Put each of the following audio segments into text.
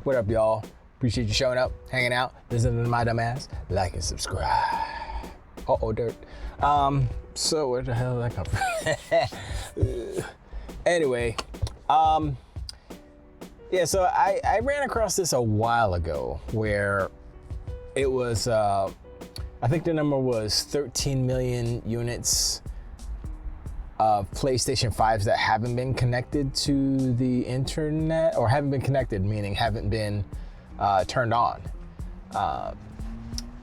What up, y'all? Appreciate you showing up, hanging out, listening to my dumb ass. Like and subscribe. Uh-oh, dirt. So where the hell did that come from? Anyway, yeah, so I ran across this a while ago where it was, I think the number was 13 million units of PlayStation 5s that haven't been connected to the internet, or haven't been connected, meaning haven't been turned on.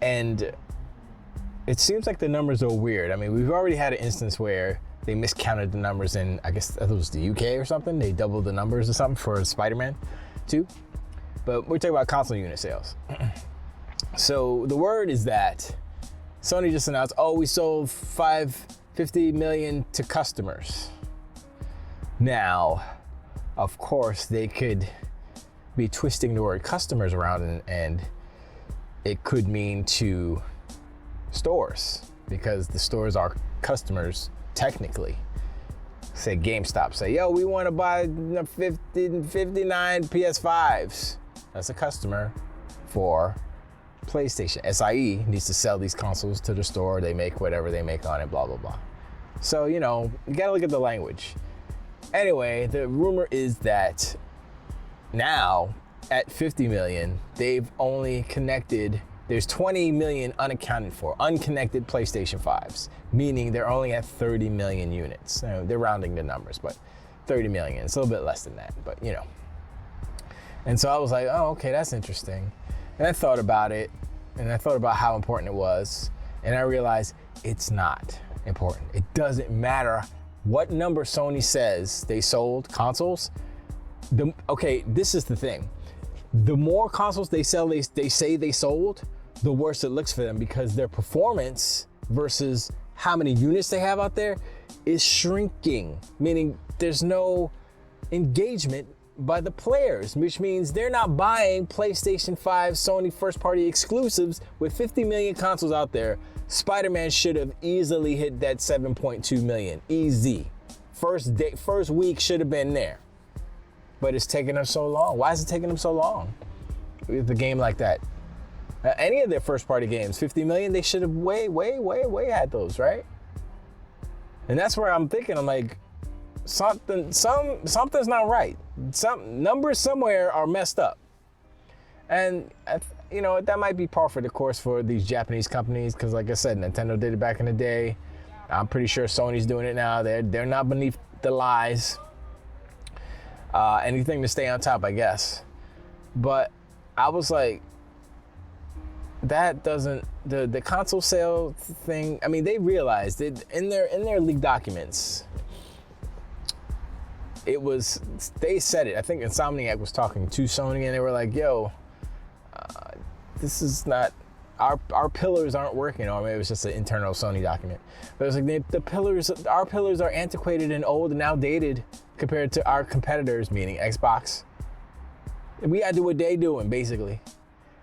And it seems like the numbers are weird. I mean, we've already had an instance where they miscounted the numbers in, I guess it was the UK or something. They doubled the numbers or something for Spider-Man 2. But we're talking about console unit sales. So the word is that Sony just announced, oh, we sold 550 million to customers. Now, of course, they could be twisting the word customers around and it could mean to stores, because the stores are customers technically. Say GameStop, say, yo, we want to buy 59 PS5s. That's a customer for PlayStation. SIE needs to sell these consoles to the store. They make whatever they make on it, blah, blah, blah. So, you know, you got to look at the language. Anyway, the rumor is that now at 50 million, they've only connected, there's 20 million unaccounted for, unconnected PlayStation 5s, meaning they're only at 30 million units. They're rounding the numbers, but 30 million, it's a little bit less than that, but you know. And so I was like, oh, okay, that's interesting. And I thought about it, and I thought about how important it was, and I realized it's not important. It doesn't matter what number Sony says they sold consoles. Okay, this is the thing. The more consoles they sell, they say they sold, the worse it looks for them, because their performance versus how many units they have out there is shrinking, meaning there's no engagement by the players, which means they're not buying PlayStation 5 Sony first party exclusives. With 50 million consoles out there, Spider-Man should have easily hit that 7.2 million, easy. First week should have been there. But it's taking them so long. Why is it taking them so long with a game like that? Any of their first party games, 50 million, they should have way had those, right? And that's where I'm thinking, I'm like, something's not right. Some numbers somewhere are messed up. And you know, that might be par for the course for these Japanese companies, because like I said, Nintendo did it back in the day. I'm pretty sure Sony's doing it now. They're not beneath the lies. Anything to stay on top, I guess. But I was like, that doesn't, the console sale thing, I mean, they realized it in their leaked documents. They said it. I think Insomniac was talking to Sony and they were like, yo, this is not, our pillars aren't working. Or maybe it was just an internal Sony document. But it was like, our pillars are antiquated and old and outdated compared to our competitors, meaning Xbox. We gotta do what they doing, basically.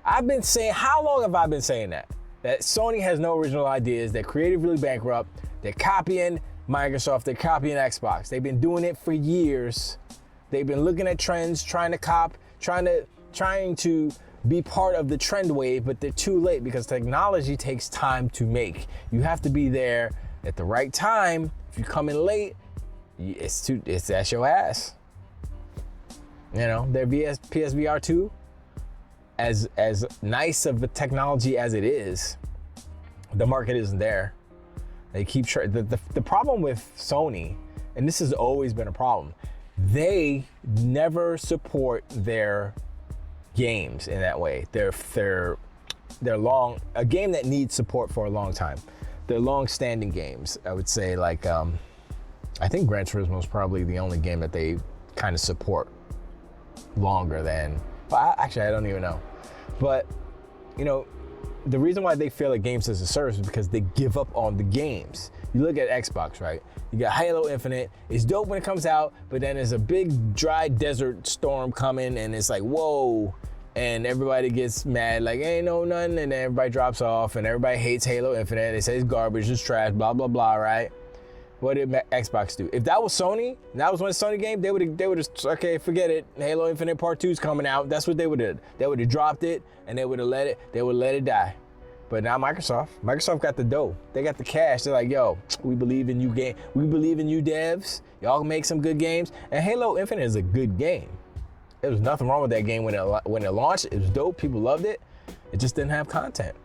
I've been saying, how long have I been saying that? That Sony has no original ideas, they're creatively bankrupt, they're copying Microsoft, they're copying Xbox. They've been doing it for years. They've been looking at trends, trying to be part of the trend wave, but they're too late because technology takes time to make. You have to be there at the right time. If you come in late, that's your ass. You know, their PSVR 2, as nice of a technology as it is, the market isn't there. They keep the problem with Sony, and this has always been a problem, they never support their games in that way. They're long, a game that needs support for a long time. They're long-standing games. I would say, like, I think Gran Turismo is probably the only game that they kind of support longer than, well, actually, I don't even know. But, you know, the reason why they fail at games as a service is because they give up on the games. You look at Xbox, right? You got Halo Infinite. It's dope when it comes out, but then there's a big dry desert storm coming and it's like, whoa. And everybody gets mad, like, ain't no nothing, and then everybody drops off and everybody hates Halo Infinite. They say it's garbage, it's trash, blah, blah, blah, right? What did Xbox do? If that was Sony, and that was one Sony game, they would have okay, forget it. Halo Infinite Part 2 is coming out. That's what they would have. They would have dropped it and they would let it die. But now Microsoft got the dough. They got the cash. They're like, yo, we believe in you game. We believe in you devs. Y'all make some good games. And Halo Infinite is a good game. There was nothing wrong with that game when it launched. It was dope. People loved it. It just didn't have content.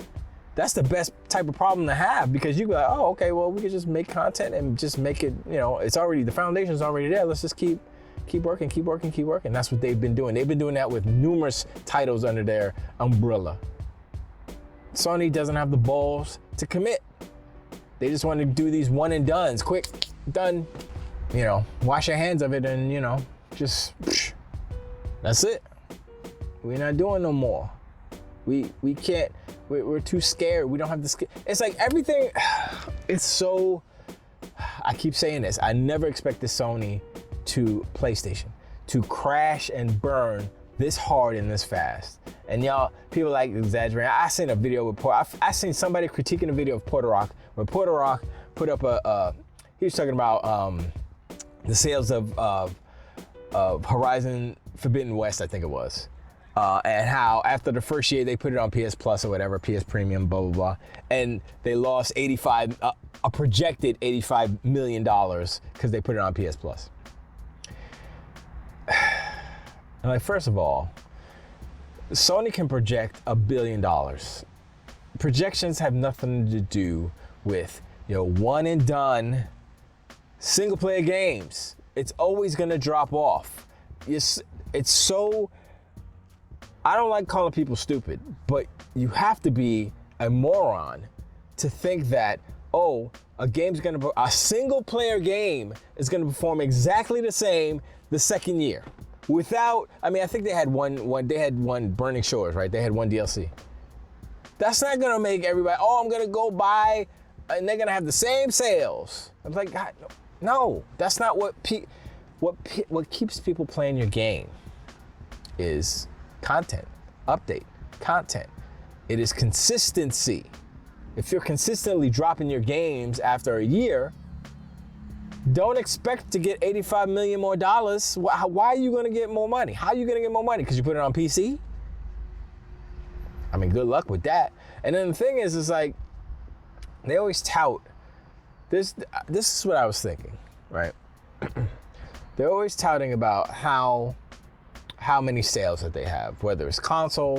That's the best type of problem to have, because you go like, oh, okay, well, we could just make content and just make it, it's already, the foundation's already there. Let's just keep working. That's what they've been doing. They've been doing that with numerous titles under their umbrella. Sony doesn't have the balls to commit. They just want to do these one and dones, quick, done, wash your hands of it and, just, that's it. We're not doing no more. We can't, we're too scared. We don't have the skill. It's like everything, it's so, I keep saying this, I never expected Sony PlayStation to crash and burn this hard and this fast. And y'all, people like exaggerating. I seen a video with I seen somebody critiquing a video of Porter Rock, where Porter Rock put up he was talking about the sales of Horizon Forbidden West, I think it was. And how after the first year they put it on PS Plus or whatever, PS Premium, blah, blah, blah. And they lost a projected $85 million because they put it on PS Plus. And like, first of all, Sony can project $1 billion. Projections have nothing to do with, one and done single player games. It's always gonna drop off. It's so, I don't like calling people stupid, but you have to be a moron to think that, a single player game is gonna perform exactly the same the second year. I think they had one Burning Shores, right? They had one DLC. That's not gonna make everybody, I'm gonna go buy, and they're gonna have the same sales. I'm like, God, no, that's not what keeps people playing your game is content, update, content. It is consistency. If you're consistently dropping your games after a year, don't expect to get $85 million more dollars. Why are you gonna get more money? How are you gonna get more money? Because you put it on PC? I mean, good luck with that. And then the thing is like, they always tout, this is what I was thinking, right? They're always touting about how many sales that they have, whether it's console,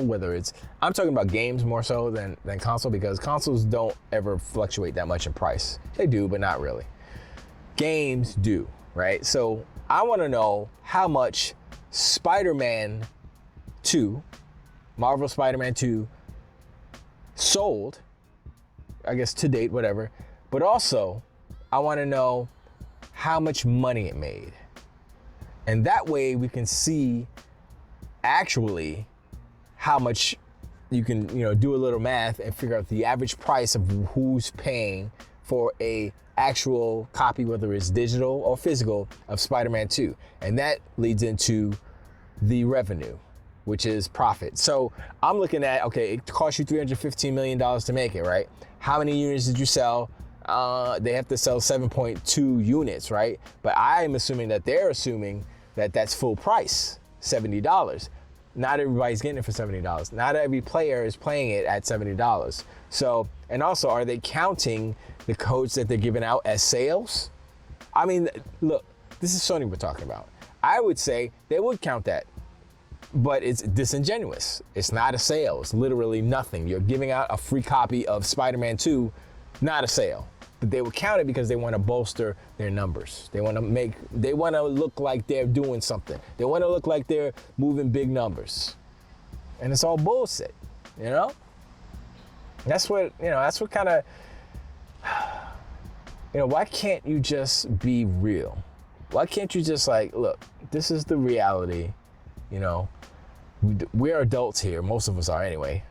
I'm talking about games more so than console, because consoles don't ever fluctuate that much in price. They do, but not really. Games do, right? So I want to know how much Spider-Man 2, Marvel Spider-Man 2 sold, I guess to date, whatever. But also, I want to know how much money it made. And that way we can see actually how much you can, do a little math and figure out the average price of who's paying for a actual copy, whether it's digital or physical, of Spider-Man 2. And that leads into the revenue, which is profit. So I'm looking at, okay, it cost you $315 million to make it, right? How many units did you sell? They have to sell 7.2 units, right? But I'm assuming that they're assuming that that's full price, $70. Not everybody's getting it for $70. Not every player is playing it at $70. So, and also, are they counting the codes that they're giving out as sales? I mean, look, this is Sony we're talking about. I would say they would count that, but it's disingenuous. It's not a sale. It's literally nothing. You're giving out a free copy of Spider-Man 2, not a sale. But they would count it because they want to bolster their numbers. They want to look like they're doing something. They want to look like they're moving big numbers. And it's all bullshit, That's what kind of, why can't you just be real? Why can't you just like, look, this is the reality, we're adults here. Most of us are anyway.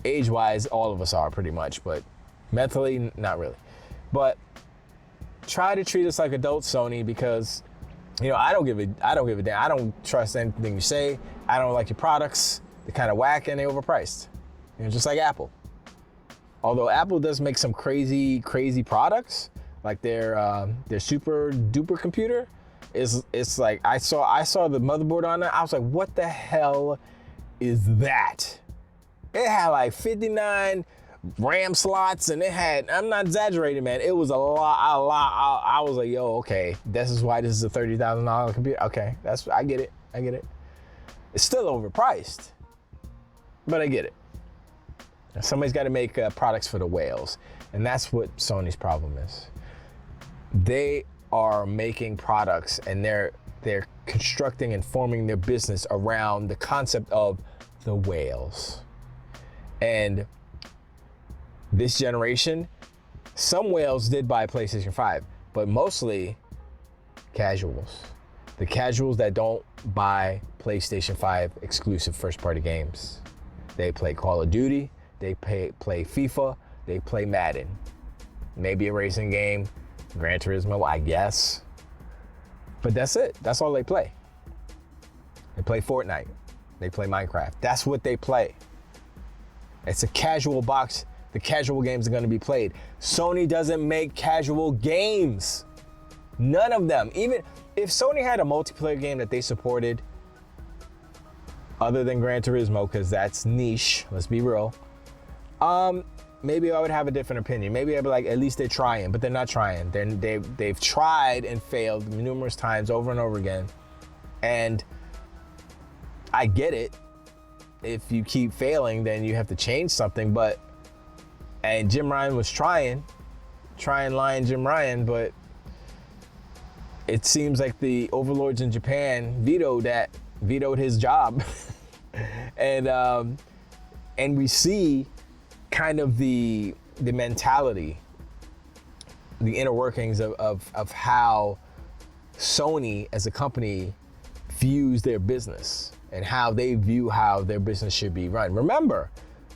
Age-wise, all of us are pretty much, but mentally, not really. But try to treat us like adults, Sony, because, I don't give a damn. I don't trust anything you say. I don't like your products. They're kind of whack and they're overpriced. Just like Apple. Although Apple does make some crazy, crazy products, like their super duper computer, it's like I saw the motherboard on it. I was like, what the hell is that? It had like 59 RAM slots, and it had, I'm not exaggerating, man, it was a lot. I was like, yo, okay, this is why this is a $30,000 computer. Okay, I get it. It's still overpriced, but I get it. Somebody's got to make products for the whales, and that's what Sony's problem is. They are making products, and they're constructing and forming their business around the concept of the whales. And this generation, some whales did buy PlayStation 5, but mostly casuals. The casuals that don't buy PlayStation 5 exclusive first-party games. They play Call of Duty, they play FIFA, they play Madden. Maybe a racing game, Gran Turismo, I guess. But that's it. That's all they play. They play Fortnite. They play Minecraft. That's what they play. It's a casual box. The casual games are going to be played. Sony doesn't make casual games. None of them. Even if Sony had a multiplayer game that they supported, other than Gran Turismo, because that's niche, let's be real, maybe I would have a different opinion. Maybe I'd be like, at least they're trying, but they're not trying. They've tried and failed numerous times over and over again. And I get it. If you keep failing, then you have to change something. And Jim Ryan was trying lying Jim Ryan, but it seems like the overlords in Japan vetoed his job. And we see kind of the mentality, the inner workings of how Sony as a company views their business and how they view how their business should be run. Remember,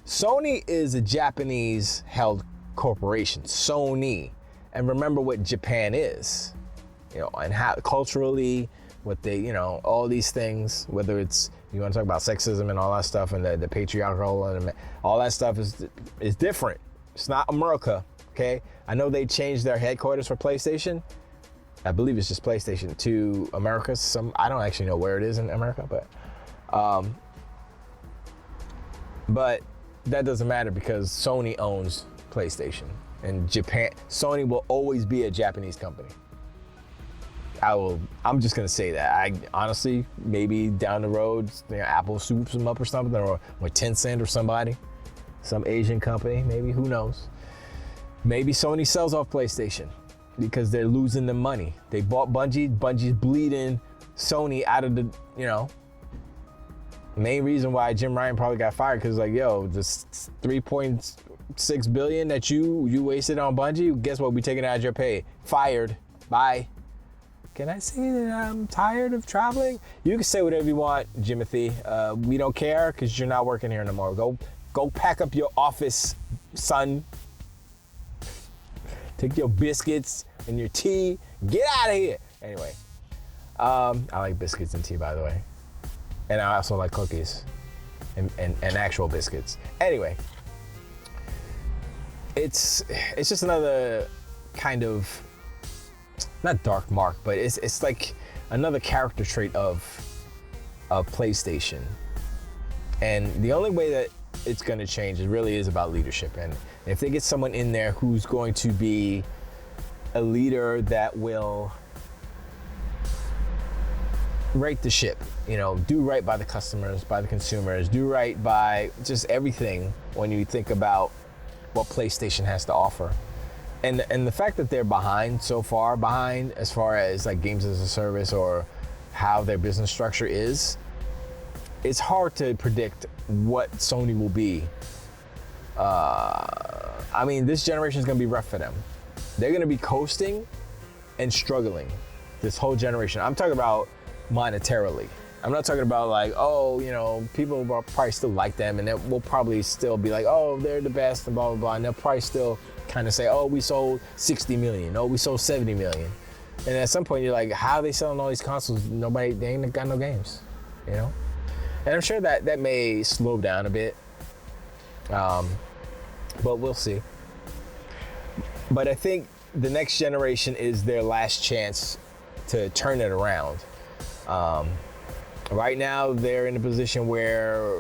Sony is a Japanese held corporation, Sony. And remember what Japan is, and how culturally, what they, all these things, whether it's, you want to talk about sexism and all that stuff, and the patriarchal and all that stuff is different. It's not America, okay? I know they changed their headquarters for PlayStation. I believe it's just PlayStation to America. I don't actually know where it is in America, but that doesn't matter because Sony owns PlayStation, and Sony will always be a Japanese company. I'm just gonna say that. I honestly, maybe down the road, Apple swoops them up or something, or Tencent or somebody, some Asian company, maybe, who knows? Maybe Sony sells off PlayStation because they're losing the money. They bought Bungie. Bungie's bleeding Sony out of the, main reason why Jim Ryan probably got fired, because this $3.6 billion that you wasted on Bungie, guess what? We taking it out of your pay. Fired. Bye. Can I say that I'm tired of traveling? You can say whatever you want, Jimothy. We don't care because you're not working here no more. Go pack up your office, son. Take your biscuits and your tea. Get out of here. Anyway, I like biscuits and tea, by the way. And I also like cookies and actual biscuits. Anyway, it's just another kind of, not dark mark, but it's like another character trait of PlayStation. And the only way that it's going to change, it really is about leadership. And if they get someone in there who's going to be a leader that will right the ship, do right by the customers, by the consumers, do right by just everything when you think about what PlayStation has to offer. And the fact that they're so far behind as far as like games as a service or how their business structure is, it's hard to predict what Sony will be. This generation is going to be rough for them. They're going to be coasting and struggling this whole generation. I'm talking about monetarily. I'm not talking about like, people will probably still like them, and we'll probably still be like, oh, they're the best and blah, blah, blah. And they'll probably still kind of say, oh, we sold 60 million. Oh, we sold 70 million. And at some point you're like, how are they selling all these consoles? They ain't got no games, And I'm sure that may slow down a bit. But we'll see. But I think the next generation is their last chance to turn it around. Right now, they're in a position where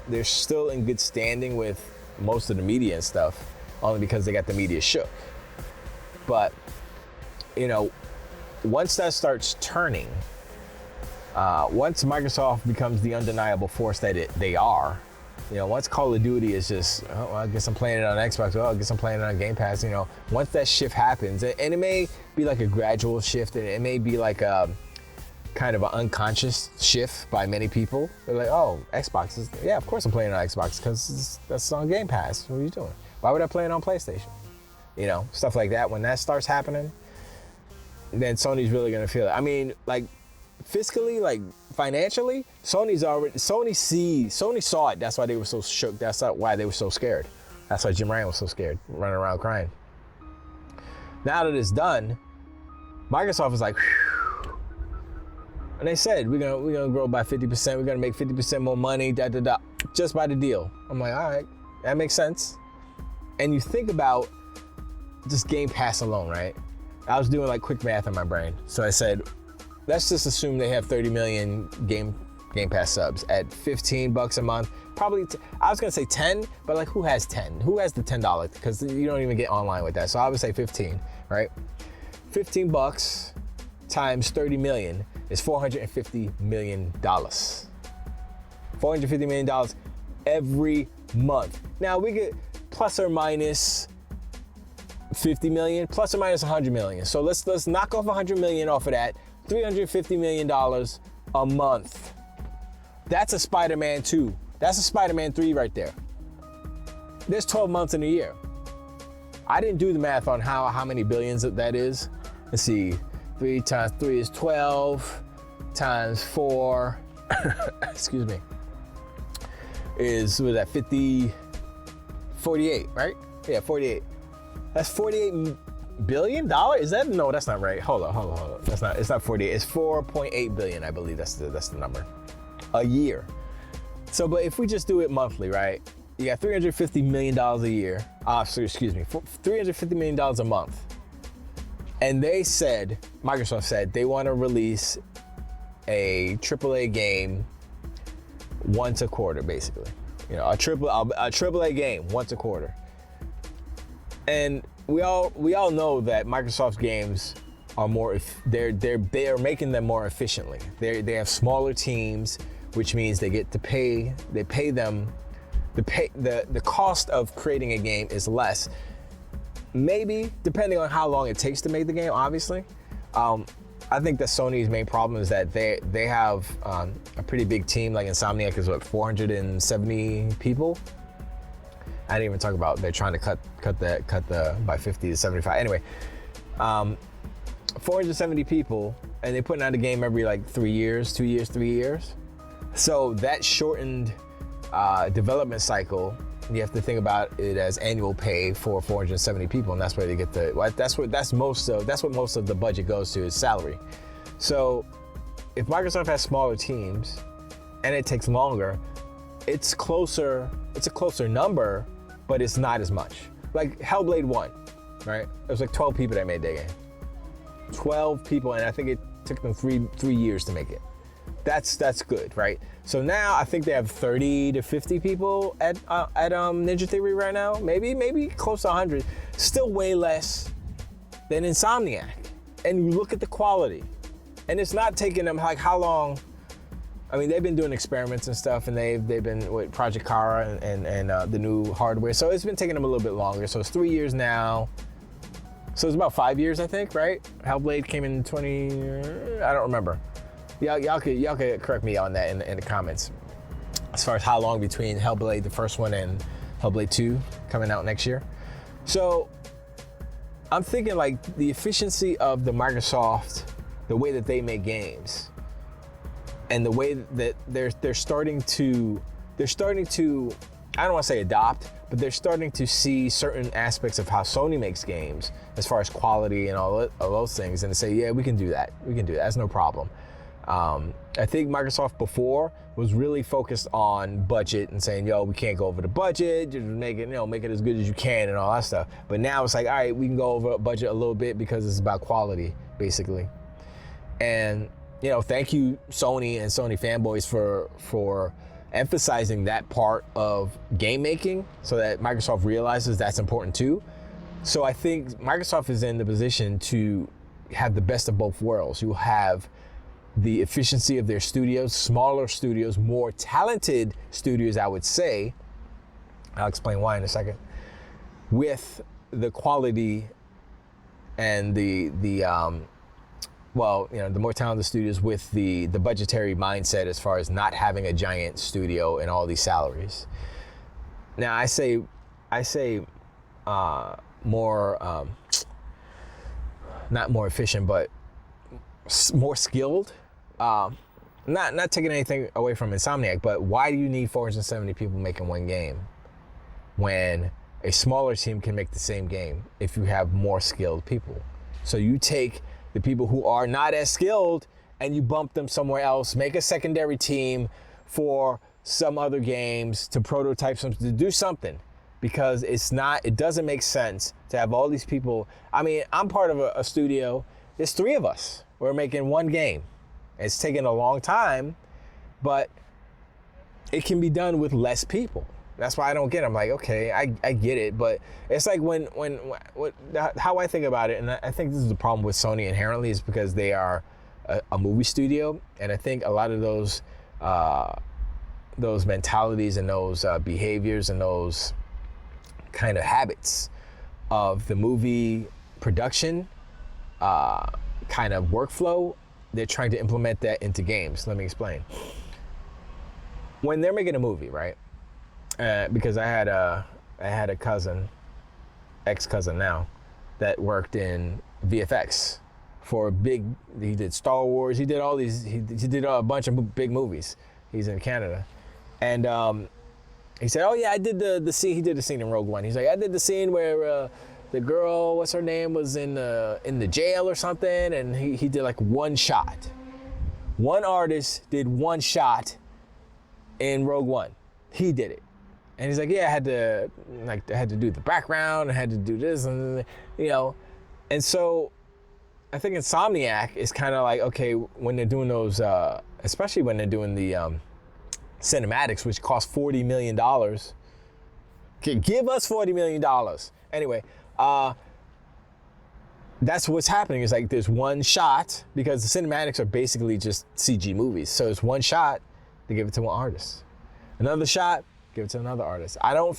they're still in good standing with most of the media and stuff, only because they got the media shook. But, you know, once that starts turning, once Microsoft becomes the undeniable force that they are, you know, once Call of Duty is just, oh, well, I guess I'm playing it on Xbox, oh, I guess I'm playing it on Game Pass, you know, once that shift happens, and it may be like a gradual shift, and it may be like a kind of an unconscious shift by many people. They're like, oh, Xbox is, yeah, of course I'm playing it on Xbox because that's on Game Pass. What are you doing? Why would I play it on PlayStation? You know, stuff like that. When that starts happening, then Sony's really gonna feel it. I mean, like, fiscally, like financially, Sony saw it. That's why they were so shook. That's not why they were so scared. That's why Jim Ryan was so scared, running around crying. Now that it's done, Microsoft is like, whew. And they said we're gonna grow by 50%. We're gonna make 50% more money. Just by the deal. I'm like, all right, that makes sense. And you think about just Game Pass alone, right? I was doing like quick math in my brain, so I said, let's just assume they have 30 million Game Pass subs at $15 a month. Probably, I was gonna say 10, but like, who has 10? Who has the $10? Because you don't even get online with that. So I would say 15, right? $15 times 30 million is $450 million. $450 million every month. Now we get plus or minus 50 million, plus or minus 100 million. So let's knock off 100 million off of that. $350 million a month. That's a Spider-Man 2. That's a Spider-Man 3 right there. There's 12 months in a year. I didn't do the math on how many billions that is. Let's see, 3 times 3 is 12, times 4, excuse me, is, what is that, 48, right? Yeah, 48. That's $48 billion? Is that, no, that's not right. Hold on. It's not 48, it's 4.8 billion, I believe that's the number. A year. So, but if we just do it monthly, right? You got $350 million a year. $350 million a month. And Microsoft said they want to release a AAA game once a quarter, basically. You know, a AAA game once a quarter. And we all know that Microsoft's games are they're making them more efficiently. They have smaller teams, which means they pay them the cost of creating a game is less. Maybe, depending on how long it takes to make the game, obviously. I think that Sony's main problem is that they have a pretty big team. Like Insomniac is 470 people. I didn't even talk about they're trying to cut the by 50 to 75. Anyway, 470 people, and they're putting out a game every like 3 years, 2 years, 3 years. So that shortened development cycle, you have to think about it as annual pay for 470 people, and that's where they get that's what most of the budget goes to, is salary. So if Microsoft has smaller teams and it takes longer, it's a closer number, but it's not as much. Like Hellblade 1, right? It was like 12 people that made that game. 12 people, and I think it took them three years to make it. That's good, right? So now I think they have 30 to 50 people at Ninja Theory right now. Maybe close to 100. Still way less than Insomniac. And you look at the quality, and it's not taking them like how long. I mean, they've been doing experiments and stuff, and they've been with Project Kara and the new hardware. So it's been taking them a little bit longer. So it's 3 years now. So it's about 5 years, I think, right? Hellblade came in 20. I don't remember. Y'all could correct me on that in the comments. As far as how long between Hellblade, the first one, and Hellblade 2 coming out next year. So I'm thinking like the efficiency of the Microsoft, the way that they make games, and the way that they're starting to I don't want to say adopt, but they're starting to see certain aspects of how Sony makes games as far as quality and all those things, and to say, yeah, we can do that. That's no problem. I think Microsoft before was really focused on budget and saying, yo, we can't go over the budget, just make it, make it as good as you can and all that stuff. But now it's like, all right, we can go over budget a little bit because it's about quality, basically. And, thank you, Sony and Sony fanboys for emphasizing that part of game making so that Microsoft realizes that's important too. So I think Microsoft is in the position to have the best of both worlds. You have the efficiency of their studios, smaller studios, more talented studios, I would say. I'll explain why in a second. With the quality and the more talented studios with the budgetary mindset as far as not having a giant studio and all these salaries. Now I say more, not more efficient, but more skilled. Not taking anything away from Insomniac, but why do you need 470 people making one game when a smaller team can make the same game if you have more skilled people? So you take the people who are not as skilled and you bump them somewhere else, make a secondary team for some other games to prototype something, to do something, because it doesn't make sense to have all these people. I mean, I'm part of a studio. There's 3 of us. We're making one game. It's taken a long time, but it can be done with less people. That's why I don't get it. I'm like, okay, I get it, but it's like how I think about it, and I think this is the problem with Sony inherently, is because they are a movie studio, and I think a lot of those mentalities and those behaviors and those kind of habits of the movie production kind of workflow, they're trying to implement that into games. Let me explain. When they're making a movie, right? Because I had a cousin, ex-cousin now, that worked in VFX for he did Star Wars, he did all these, he did a bunch of big movies. He's in Canada. And he said, oh yeah, I did the scene, he did the scene in Rogue One. He's like, I did the scene where the girl, what's her name, was in the jail or something, and he did like one shot. One artist did one shot in Rogue One. He did it. And he's like, yeah, I had to do the background, I had to do this, and and so I think Insomniac is kind of like, okay, when they're doing those, especially when they're doing the cinematics, which cost $40 million. Give us $40 million. Anyway, that's what's happening. Is like there's one shot, because the cinematics are basically just CG movies. So it's one shot, they give it to one artist. Another shot, give it to another artist. I don't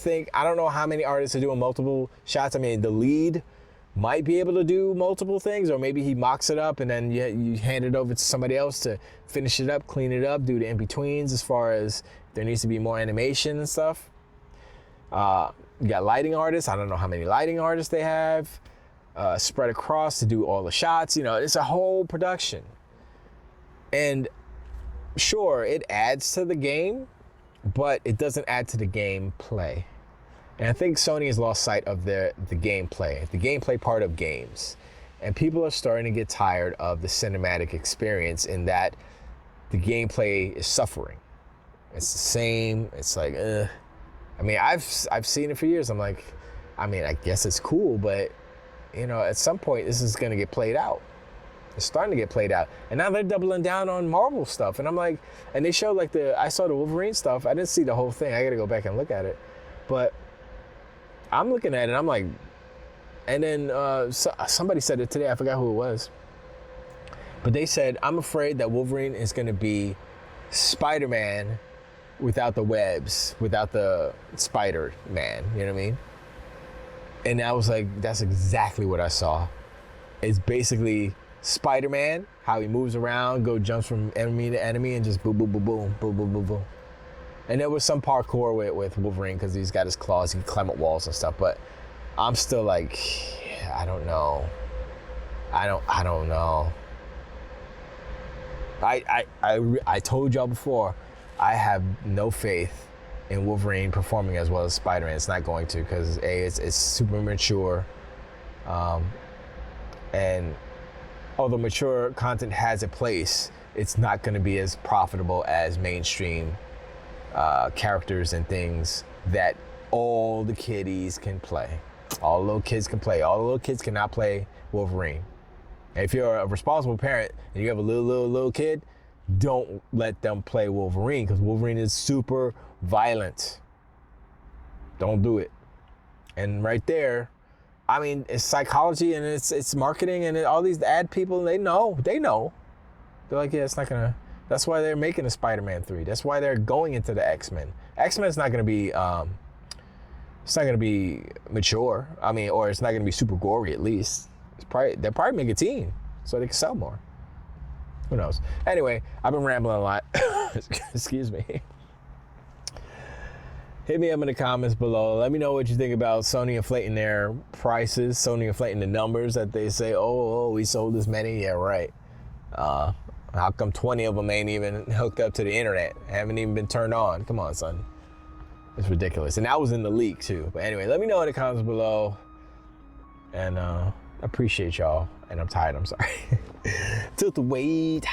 know how many artists are doing multiple shots. I mean, the lead might be able to do multiple things, or maybe he mocks it up and then you hand it over to somebody else to finish it up, clean it up, do the in-betweens as far as there needs to be more animation and stuff. You got lighting artists. I don't know how many lighting artists they have spread across to do all the shots. It's a whole production. And sure, it adds to the game, but it doesn't add to the gameplay. And I think Sony has lost sight of the gameplay part of games. And people are starting to get tired of the cinematic experience in that the gameplay is suffering. It's the same. It's like, I mean, I've seen it for years. I'm like, I mean, I guess it's cool, but at some point this is gonna get played out. It's starting to get played out. And now they're doubling down on Marvel stuff. And I'm like, and they showed I saw the Wolverine stuff. I didn't see the whole thing. I gotta go back and look at it. But I'm looking at it, I'm like, and then somebody said it today, I forgot who it was. But they said, I'm afraid that Wolverine is gonna be Spider-Man without the webs, without the Spider-Man, you know what I mean? And I was like, that's exactly what I saw. It's basically Spider-Man, how he moves around, jumps from enemy to enemy, and just boom, boom, boom, boom, boom, boom, boom, boom. And there was some parkour with Wolverine because he's got his claws, he can climb up walls and stuff. But I'm still like, I don't know. I don't know. I told y'all before, I have no faith in Wolverine performing as well as Spider-Man. It's not going to, because it's super mature, and although mature content has a place, it's not going to be as profitable as mainstream characters and things that all the kiddies can play. All the little kids can play. All the little kids cannot play Wolverine. And if you're a responsible parent and you have a little kid, don't let them play Wolverine, because Wolverine is super violent. Don't do it. And right there, I mean, it's psychology and it's marketing, and all these ad people, they know. They're like, yeah, it's not gonna. That's why they're making a Spider-Man 3. That's why they're going into the X-Men. X-Men's not gonna be, it's not gonna be mature. I mean, or it's not gonna be super gory at least. They'll probably make a teen so they can sell more. Who knows? Anyway, I've been rambling a lot. Excuse me. Hit me up in the comments below. Let me know what you think about Sony inflating their prices, Sony inflating the numbers that they say, oh, we sold this many. Yeah, right. How come 20 of them ain't even hooked up to the internet? Haven't even been turned on. Come on, son. It's ridiculous. And that was in the leak too. But anyway, let me know in the comments below. And I appreciate y'all. And I'm tired, I'm sorry. Tilt the weight.